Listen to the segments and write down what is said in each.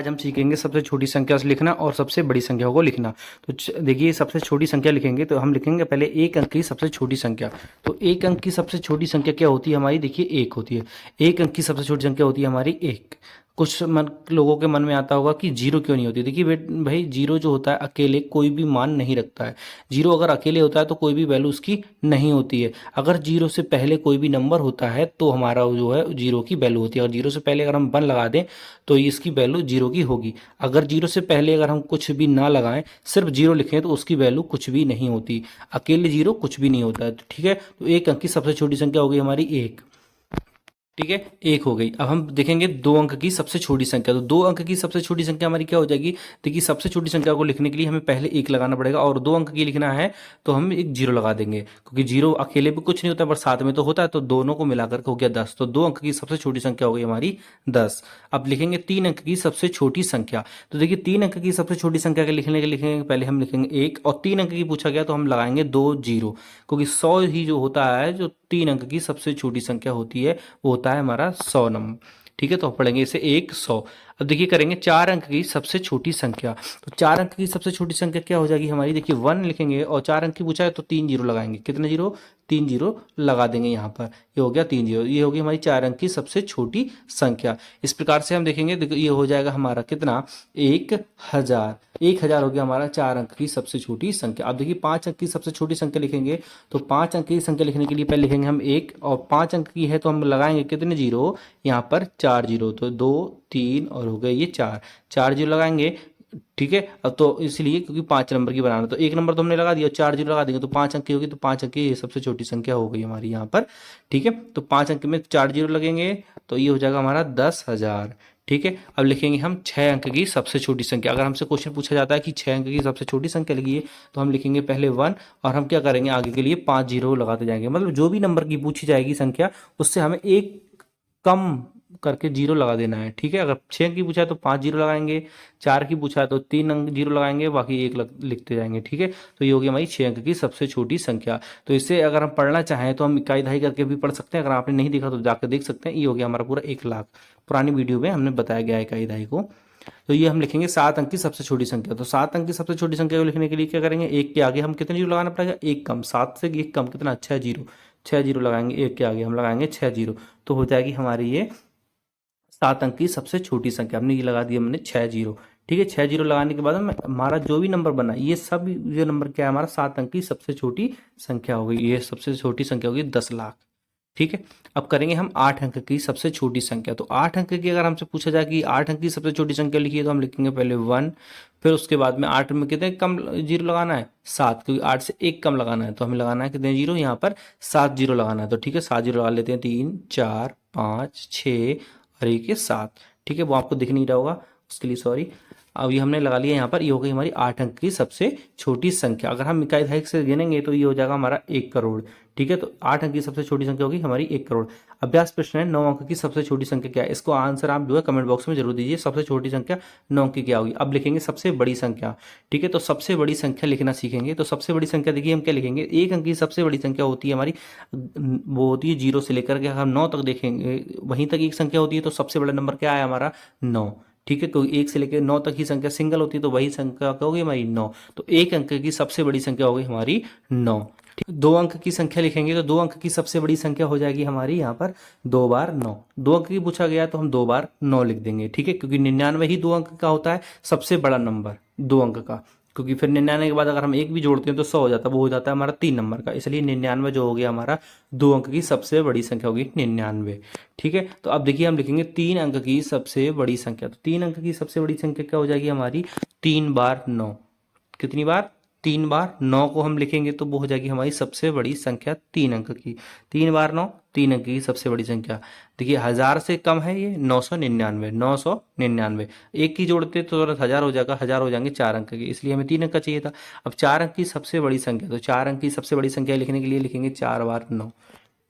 आज हम सीखेंगे सबसे छोटी संख्या से लिखना और सबसे बड़ी संख्या को लिखना। तो देखिए, सबसे छोटी संख्या लिखेंगे तो हम लिखेंगे पहले एक अंक की सबसे छोटी संख्या। तो एक अंक की सबसे छोटी संख्या क्या होती है हमारी? देखिए, एक होती है। एक अंक की सबसे छोटी संख्या होती है हमारी एक। कुछ लोगों के मन में आता होगा कि जीरो क्यों नहीं होती। देखिए भाई, जीरो जो होता है अकेले कोई भी मान नहीं रखता है। जीरो अगर अकेले होता है तो कोई भी वैल्यू उसकी नहीं होती है। अगर जीरो से पहले कोई भी नंबर होता है तो हमारा जो है जीरो की वैल्यू होती है। अगर जीरो से पहले अगर हम 1 लगा दें तो इसकी वैल्यू जीरो की होगी। अगर जीरो से पहले अगर हम कुछ भी ना लगाएं, सिर्फ जीरो लिखें, तो उसकी वैल्यू कुछ भी नहीं होती। अकेले जीरो कुछ भी नहीं होता है। तो ठीक है, तो एक अंक की सबसे छोटी संख्या हो गई हमारी एक। ठीक है, एक हो गई। अब हम देखेंगे दो अंक की सबसे छोटी संख्या। तो दो अंक की सबसे छोटी संख्या हमारी क्या हो जाएगी? देखिए, सबसे छोटी संख्या को लिखने के लिए हमें पहले एक लगाना पड़ेगा, और दो अंक की लिखना है तो हम एक जीरो लगा देंगे, क्योंकि जीरो अकेले भी कुछ नहीं होता पर साथ में तो होता है। तो दोनों को मिलाकर हो गया 10। तो दो अंक की सबसे छोटी संख्या हो गई हमारी 10। अब लिखेंगे तीन अंक की सबसे छोटी संख्या। तो देखिए, तीन अंक की सबसे छोटी संख्या के लिखने के लिखेंगे पहले हम लिखेंगे एक, और तीन अंक की पूछा गया तो हम लगाएंगे 2 जीरो, क्योंकि 100 ही जो होता है, जो तीन अंक की सबसे छोटी संख्या होती है, वो होता है हमारा 100 नंबर। ठीक है, तो पढ़ेंगे इसे 100। अब देखिए, करेंगे चार अंक की सबसे छोटी संख्या। तो चार अंक की सबसे छोटी संख्या क्या हो जाएगी हमारी? देखिए, 1 लिखेंगे और चार अंक की पूछा है तो 3 जीरो लगाएंगे। कितने जीरो? 3 जीरो लगा देंगे यहाँ पर। ये हो गया 3 जीरो। ये होगी हमारी चार अंक की सबसे छोटी संख्या। इस प्रकार से हम देखेंगे, देखो ये हो जाएगा हमारा कितना? 1000। 1000 हो गया हमारा चार अंक की सबसे छोटी संख्या। अब देखिए, पांच अंक की सबसे छोटी संख्या लिखेंगे। तो पांच अंक की संख्या लिखने के लिए पहले लिखेंगे हम एक, और पांच अंक की है तो हम लगाएंगे कितने जीरो? यहाँ पर 4 जीरो। तो 2 3 और हो गए ये 4। 4 जीरो लगाएंगे। ठीक है, अब तो इसलिए क्योंकि 5 नंबर की बनाना, तो एक नंबर तो हमने लगा दिया, 4 जीरो लगा देंगे तो 5 अंक की होगी। तो 5 अंक की ये सबसे छोटी संख्या हो गई हमारी यहाँ पर। ठीक है, तो 5 अंक में 4 जीरो लगेंगे तो ये हो जाएगा हमारा 10,000। ठीक है, अब लिखेंगे हम 6 अंक की सबसे छोटी संख्या। अगर हमसे क्वेश्चन पूछा जाता है कि 6 अंक की सबसे छोटी संख्या लिखिए, तो हम लिखेंगे पहले 1, और हम क्या करेंगे आगे के लिए 5 जीरो लगाते जाएंगे। मतलब जो भी नंबर की पूछी जाएगी संख्या, उससे हमें एक कम करके जीरो लगा देना है। ठीक है, अगर 6 अंक की पूछा है तो 5 जीरो लगाएंगे, 4 की पूछा है तो 3 अंक जीरो लगाएंगे, बाकी एक लिखते जाएंगे। ठीक है, तो ये होगी हमारी 6 अंक की सबसे छोटी संख्या। तो इसे अगर हम पढ़ना चाहें तो हम इकाई दहाई करके भी पढ़ सकते हैं। अगर आपने नहीं देखा तो जाकर देख सकते हैं। ये हो गया हमारा पूरा 1 लाख। पुरानी वीडियो में हमने बताया गया है इकाई दहाई को। तो ये हम लिखेंगे 7 अंक की सबसे छोटी संख्या। तो 7 अंक की सबसे छोटी संख्या को लिखने के लिए क्या करेंगे? एक के आगे हम कितने जीरो लगाना पड़ेगा? एक कम। 7 से एक कम कितना? 6 जीरो। 6 जीरो लगाएंगे, एक के आगे हम लगाएंगे 6 जीरो। तो हो जाएगी हमारी ये 7 अंक की सबसे छोटी संख्या। हमने ये लगा दिया हमने 6 जीरो। ठीक है, 6 जीरो लगाने के बाद हमारा जो भी नंबर बना, ये सब ये नंबर क्या है हमारा? 7 अंक की सबसे छोटी संख्या हो गई। ये सबसे छोटी संख्या होगी 10 लाख। ठीक है, अब करेंगे हम 8 अंक की सबसे छोटी संख्या। तो 8 अंक की अगर हमसे पूछा जाए कि 8 अंक की सबसे छोटी संख्या लिखिए, तो हम लिखेंगे पहले 1, फिर उसके बाद में 8 में कितने कम जीरो लगाना है? 7, क्योंकि 8 से एक कम लगाना है तो हमें लगाना है कितने जीरो? यहाँ पर 7 जीरो लगाना है। तो ठीक है, 7 जीरो लगा लेते हैं। 3 4 5 6 और एक ये 7। ठीक है, वो आपको दिख नहीं रहा होगा, उसके लिए सॉरी। अब ये हमने लगा लिया यहाँ पर। ये हो गई हमारी 8 अंक की सबसे छोटी संख्या। अगर हम इकाई दहाई से गिनेंगे तो ये हो जाएगा हमारा 1 करोड़। ठीक है, तो 8 अंक की सबसे छोटी संख्या होगी हमारी 1 करोड़। अभ्यास प्रश्न है, 9 अंक की सबसे छोटी संख्या क्या है? इसको आंसर आप जो है कमेंट बॉक्स में जरूर दीजिए। सबसे छोटी संख्या 9 अंक की क्या होगी? अब लिखेंगे सबसे बड़ी संख्या। ठीक है, तो सबसे बड़ी संख्या लिखना सीखेंगे। तो सबसे बड़ी संख्या देखिए हम क्या लिखेंगे? 1 अंक की सबसे बड़ी संख्या होती है हमारी, वो होती है 0 से लेकर के हम 9 तक देखेंगे, वहीं तक एक संख्या होती है। तो सबसे बड़ा नंबर क्या है हमारा? 9। ठीक है, तो 1 से लेकर 9 तक ही संख्या सिंगल होती है, तो वही संख्या क्या होगी हमारी? 9। तो 1 अंक की सबसे बड़ी संख्या होगी हमारी 9। ठीक, 2 अंक की संख्या लिखेंगे तो 2 अंक की सबसे बड़ी संख्या हो जाएगी हमारी यहाँ पर 2 बार 9। 2 अंक की पूछा गया तो हम 2 बार 9 लिख देंगे। ठीक है, क्योंकि 99 ही 2 अंक का होता है सबसे बड़ा नंबर 2 अंक का, क्योंकि फिर 99 के बाद अगर हम एक भी जोड़ते हैं तो 100 हो जाता है, वो हो जाता है हमारा 3 नंबर का। इसलिए 99 जो हो गया हमारा 2 अंक की सबसे बड़ी संख्या होगी 99। ठीक है, तो अब देखिए हम लिखेंगे 3 अंक की सबसे बड़ी संख्या। तो 3 अंक की सबसे बड़ी संख्या क्या हो जाएगी हमारी? 3 बार 9। कितनी बार? 3 बार 9 को हम लिखेंगे तो वो हो जाएगी हमारी सबसे बड़ी संख्या 3 अंक की। 3 बार 9, 3 अंक की सबसे बड़ी संख्या। देखिए, 1000 से कम है ये 999। 999 एक की जोड़ते तो तुरंत 1000 हो जाएगा, 1000 हो जाएंगे 4 अंक के, इसलिए हमें 3 अंक का चाहिए था। अब 4 अंक की सबसे बड़ी संख्या, तो 4 अंक की सबसे बड़ी संख्या लिखने के लिए लिखेंगे 4 बार 9।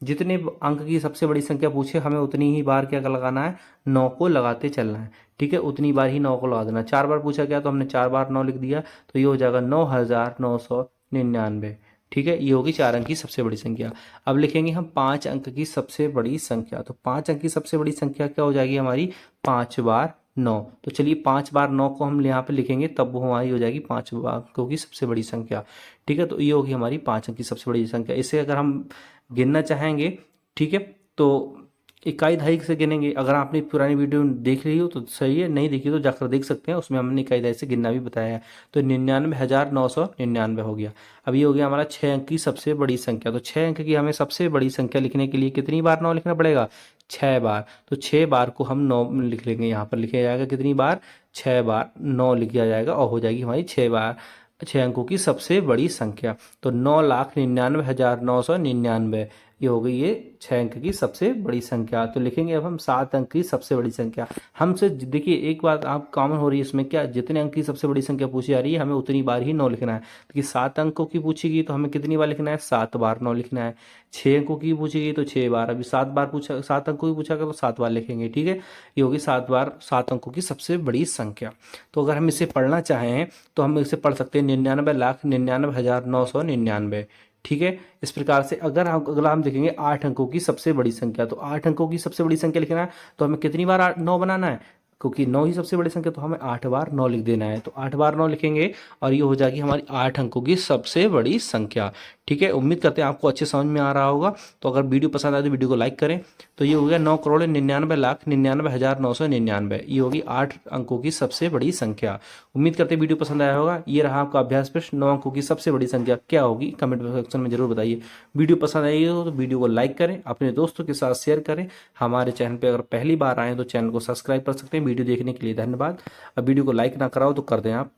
जितने अंक की सबसे बड़ी संख्या पूछे हमें उतनी ही बार क्या लगाना है? 9 को लगाते चलना है। ठीक है, उतनी बार ही 9 को लगा देना। 4 बार पूछा गया तो हमने 4 बार 9 लिख दिया, तो ये हो जाएगा 9,999। ठीक है, ये होगी 4 अंक की सबसे बड़ी संख्या। अब लिखेंगे हम 5 अंक की सबसे बड़ी संख्या। तो 5 अंक की सबसे बड़ी संख्या क्या हो जाएगी हमारी? 5 बार 9। तो चलिए 5 बार 9 को हम यहाँ पे लिखेंगे तब वो हमारी हो जाएगी 5 अंकों की सबसे बड़ी संख्या। ठीक है, तो ये होगी हमारी 5 अंक की सबसे बड़ी संख्या। इसे अगर हम गिनना चाहेंगे, ठीक है, तो इकाई दहाई से गिनेंगे। अगर आपने पुरानी वीडियो देख ली हो तो सही है, नहीं देखी तो जाकर देख सकते हैं, उसमें हमने इकाई दहाई से गिनना भी बताया है। तो 99,999 हो गया। अब ये हो गया हमारा 6 अंक की सबसे बड़ी संख्या। तो 6 अंक की हमें सबसे बड़ी संख्या लिखने के लिए कितनी बार 9 लिखना पड़ेगा? 6 बार। तो 6 बार को हम 9 में लिख लेंगे, यहाँ पर लिखा जाएगा कितनी बार? 6 बार 9 लिख दिया जाएगा और हो जाएगी हमारी 6 बार 6 अंकों की सबसे बड़ी संख्या। तो 9,99,999 ये हो गई ये 6 अंक की सबसे बड़ी संख्या। तो लिखेंगे अब हम 7 अंक की सबसे बड़ी संख्या। हमसे देखिए एक बात आप कॉमन हो रही है इसमें, क्या जितने अंक की सबसे बड़ी संख्या पूछी जा रही है हमें उतनी बार ही 9 लिखना है। देखिए 7 अंकों की पूछेगी तो हमें कितनी बार लिखना है? 7 बार 9 लिखना है। 6 अंकों की पूछेगी तो 6 बार। अभी 7 बार पूछा, 7 अंकों की पूछा तो 7 बार लिखेंगे। ठीक है, ये होगी 7 बार 7 अंकों की सबसे बड़ी संख्या। तो अगर हम इसे पढ़ना चाहें तो हम इसे पढ़ सकते हैं 99,99,999। ठीक है, इस प्रकार से अगर हम अगला हम देखेंगे 8 अंकों की सबसे बड़ी संख्या। तो 8 अंकों की सबसे बड़ी संख्या लिखना है तो हमें कितनी बार 9 बनाना है? क्योंकि 9 ही सबसे बड़ी संख्या तो हमें 8 बार 9 लिख देना है। तो 8 बार 9 लिखेंगे और ये हो जाएगी हमारी 8 अंकों की सबसे बड़ी संख्या। ठीक है, उम्मीद करते हैं आपको अच्छे समझ में आ रहा होगा। तो अगर वीडियो पसंद आए तो वीडियो को लाइक करें। तो ये हो गया 9,99,99,999। ये होगी 8 अंकों की सबसे बड़ी संख्या। उम्मीद करते हैं वीडियो पसंद आया होगा। ये रहा आपका अभ्यास प्रश्न, 9 अंकों की सबसे बड़ी संख्या क्या होगी? कमेंट सेक्शन में जरूर बताइए। वीडियो पसंद आई हो तो वीडियो को लाइक करें, अपने दोस्तों के साथ शेयर करें। हमारे चैनल पे अगर पहली बार आए तो चैनल को सब्सक्राइब कर सकते हैं। वीडियो देखने के लिए धन्यवाद। अब वीडियो को लाइक ना कराओ तो कर दें आप।